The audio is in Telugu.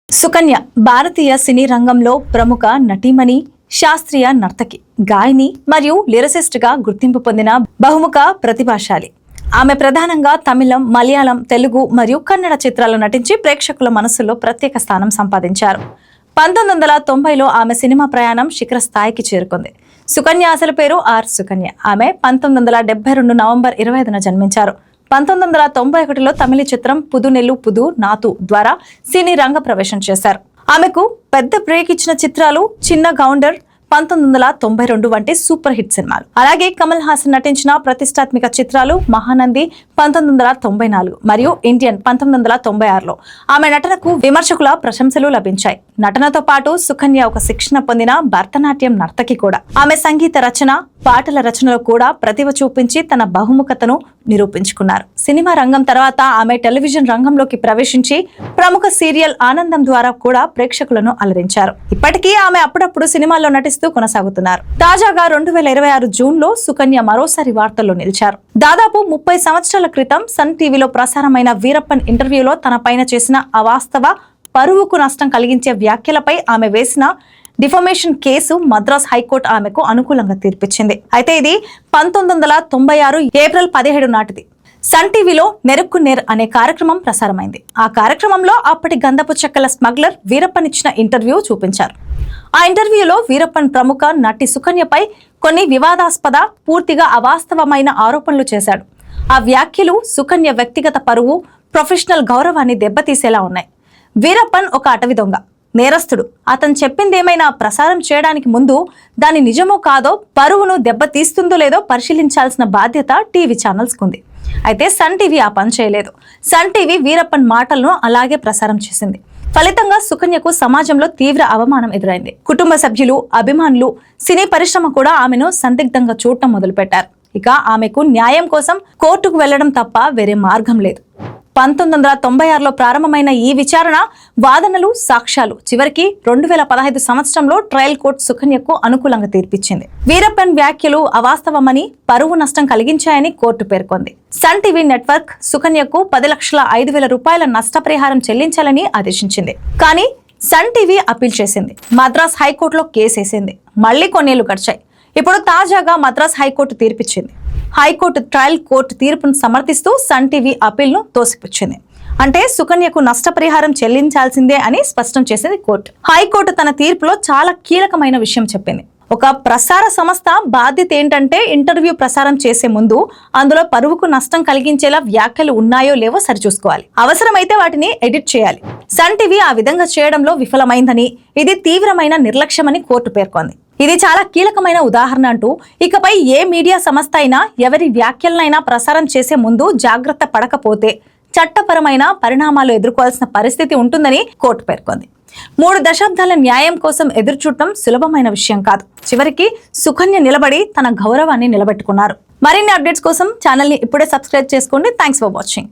సుకన్య భారతీయ సినీ రంగంలో ప్రముఖ నటీమణి, శాస్త్రీయ నర్తకి, గాయని మరియు లిరిసిస్ట్ గా గుర్తింపు పొందిన బహుముఖ ప్రతిభాశాలి. ఆమె ప్రధానంగా తమిళం, మలయాళం, తెలుగు మరియు కన్నడ చిత్రాల్లో నటించి ప్రేక్షకుల మనసులో ప్రత్యేక స్థానం సంపాదించారు. 1990లో ఆమె సినిమా ప్రయాణం శిఖర స్థాయికి చేరుకుంది. సుకన్య అసలు పేరు ఆర్. సుకన్య. ఆమె 1972 నవంబర్ 25న జన్మించారు. 1991లో తమిళ చిత్రం పుదునెల్లు పుదు నాతు ద్వారా సినీ రంగ ప్రవేశం చేశారు. ఆమెకు పెద్ద బ్రేక్ ఇచ్చిన చిత్రాలు చిన్న గౌండర్ 1992 వంటి సూపర్ హిట్ సినిమాలు. అలాగే కమల్ హాసన్ నటించిన ప్రతిష్టాత్మక చిత్రాలు మహానంది 1994 మరియు ఇండియన్ 1996లో. ఆమె నటనకు విమర్శకుల ప్రశంసలు లభించాయి. నటనతో పాటు సుకన్య ఒక శిక్షణ పొందిన భరతనాట్యం నర్తకి కూడా. ఆమె సంగీత రచన, పాటల రచనలో కూడా ప్రతిభ చూపించి తన బహుముఖతను నిరూపించుకున్నారు. సినిమా రంగం తర్వాత ఆమె టెలివిజన్ రంగంలోకి ప్రవేశించి ప్రముఖ సీరియల్ ఆనందం ద్వారా కూడా ప్రేక్షకులను అలరించారు. ఇప్పటికీ ఆమె అప్పుడప్పుడు సినిమాల్లో నటిస్తూ కొనసాగుతున్నారు. తాజాగా 2026 జూన్లో సుకన్య మరోసారి వార్తల్లో నిలిచారు. దాదాపు 30 సంవత్సరాల క్రితం సన్ టీవీలో ప్రసారమైన వీరప్పన్ ఇంటర్వ్యూలో తన పైన చేసిన అవాస్తవ, పరువుకు నష్టం కలిగించే వ్యాఖ్యలపై ఆమె వేసిన డిఫమేషన్ కేసు మద్రాస్ హైకోర్టు ఆమెకు అనుకూలంగా తీర్పిచ్చింది. అయితే ఇది 1996 ఏప్రిల్ 17 నాటిది. సన్ టీవీలో నెరుక్కు నేర్ అనే కార్యక్రమం ప్రసారమైంది. ఆ కార్యక్రమంలో అప్పటి గంధపు చెక్కల స్మగ్లర్ వీరప్పన్ ఇచ్చిన ఇంటర్వ్యూ చూపించారు. ఆ ఇంటర్వ్యూలో వీరప్పన్ ప్రముఖ నటి సుకన్యపై కొన్ని వివాదాస్పద, పూర్తిగా అవాస్తవమైన ఆరోపణలు చేశాడు. ఆ వ్యాఖ్యలు సుకన్య వ్యక్తిగత పరువు, ప్రొఫెషనల్ గౌరవాన్ని దెబ్బతీసేలా ఉన్నాయి. వీరప్పన్ ఒక అటవీ దొంగ, నేరస్తుడు. అతను చెప్పిందేమైనా ప్రసారం చేయడానికి ముందు దాని నిజమో కాదో, పరువును దెబ్బతీస్తుందో లేదో పరిశీలించాల్సిన బాధ్యత టీవీ ఛానల్స్కు ఉంది. అయితే సన్ టీవీ ఆ పని చేయలేదు. సన్ టీవీ వీరప్పన్ మాటలను అలాగే ప్రసారం చేసింది. ఫలితంగా సుకన్యకు సమాజంలో తీవ్ర అవమానం ఎదురైంది. కుటుంబ సభ్యులు, అభిమానులు, సినీ పరిశ్రమ కూడా ఆమెను సందిగ్ధంగా చూడటం మొదలుపెట్టారు. ఇక ఆమెకు న్యాయం కోసం కోర్టుకు వెళ్లడం తప్ప వేరే మార్గం లేదు. 1996లో ప్రారంభమైన ఈ విచారణ, వాదనలు, సాక్ష్యాలు చివరికి 2015 సంవత్సరంలో ట్రయల్ కోర్టు సుకన్యకు అనుకూలంగా తీర్పిచ్చింది. వీరప్పన్ వ్యాఖ్యలు అవాస్తవమని, పరువు నష్టం కలిగించాయని కోర్టు పేర్కొంది. సన్ టీవీ నెట్వర్క్ సుకన్యకు 10,05,000 రూపాయల నష్టపరిహారం చెల్లించాలని ఆదేశించింది. కానీ సన్ టీవీ అప్పీల్ చేసింది. మద్రాస్ హైకోర్టులో కేసేసింది. మళ్లీ కొన్నేళ్లు గడిచాయి. ఇప్పుడు తాజాగా మద్రాస్ హైకోర్టు తీర్పిచ్చింది. హైకోర్టు ట్రయల్ కోర్టు తీర్పును సమర్థిస్తూ సన్ టీవీ అప్పీల్ను తోసిపుచ్చింది. అంటే సుకన్యకు నష్టపరిహారం చెల్లించాల్సిందే అని స్పష్టం చేసింది కోర్టు. హైకోర్టు తన తీర్పులో చాలా కీలకమైన విషయం చెప్పింది. ఒక ప్రసార సంస్థ బాధ్యత ఏంటంటే ఇంటర్వ్యూ ప్రసారం చేసే ముందు అందులో పరువుకు నష్టం కలిగించేలా వ్యాఖ్యలు ఉన్నాయో లేవో సరిచూసుకోవాలి. అవసరమైతే వాటిని ఎడిట్ చేయాలి. సన్ టీవీ ఆ విధంగా చేయడంలో విఫలమైందని, ఇది తీవ్రమైన నిర్లక్ష్యమని కోర్టు పేర్కొంది. ఇది చాలా కీలకమైన ఉదాహరణ అంటూ, ఇకపై ఏ మీడియా సంస్థ అయినా ఎవరి వ్యాఖ్యలనైనా ప్రసారం చేసే ముందు జాగ్రత్త పడకపోతే చట్టపరమైన పరిణామాలు ఎదుర్కోవాల్సిన పరిస్థితి ఉంటుందని కోర్టు పేర్కొంది. 3 దశాబ్దాల న్యాయం కోసం ఎదురుచూడటం సులభమైన విషయం కాదు. చివరికి సుకన్య నిలబడి తన గౌరవాన్ని నిలబెట్టుకున్నారు. మరిన్ని అప్డేట్స్ కోసం ఛానల్ని ఇప్పుడే సబ్స్క్రైబ్ చేసుకోండి. Thanks for watching.